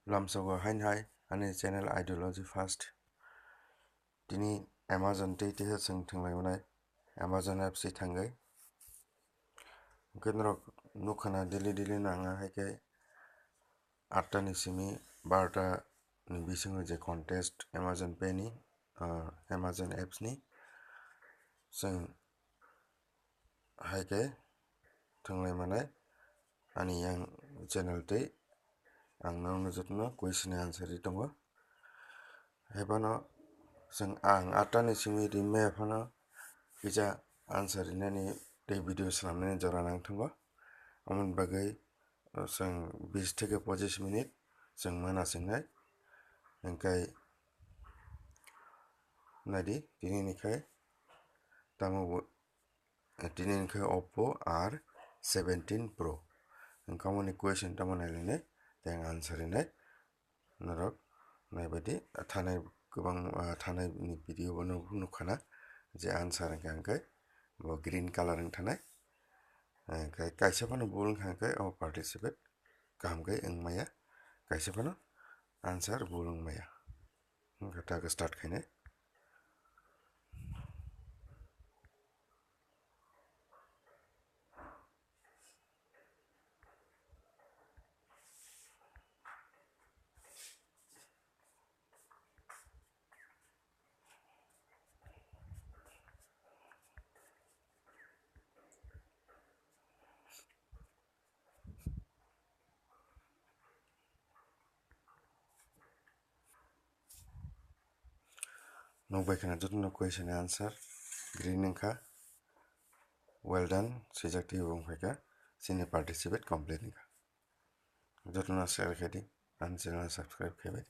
Lamsogo hai ani channel ideology first tini Amazon te sing thanglai manai Amazon app si thangai kenrok nukhana daily nanga haike 8 ni simi 12 ni bisingo je contest Amazon Pay ni Amazon apps ni sing haike thanglai manai ani yang channel te ang nang jotno question answer ri tongo hebano sing ang 8 ni simi ri map hano kisa answer nani te video salamne jora nang tongo amon bagai sing 20 থেকে 25 minute sing mana singnai engkai nadi tini nikai tamo tini nikai Oppo R17 Pro engkamoni question tamo nailene teng answer inai narok naibadi thanai gobang thanai ni video bono nukhana je answer engkai bo green color ang thanai engkai kaisa phano bulung hangkai o participate kahamkai wngmaya kaisa phano answer bulung maya taga start khainai nokbai khana jotono question answer green wngkha well done sijak tui wngkhaika sini participate complete wngkha jotono share khaidi ani channel subscribe khaibai.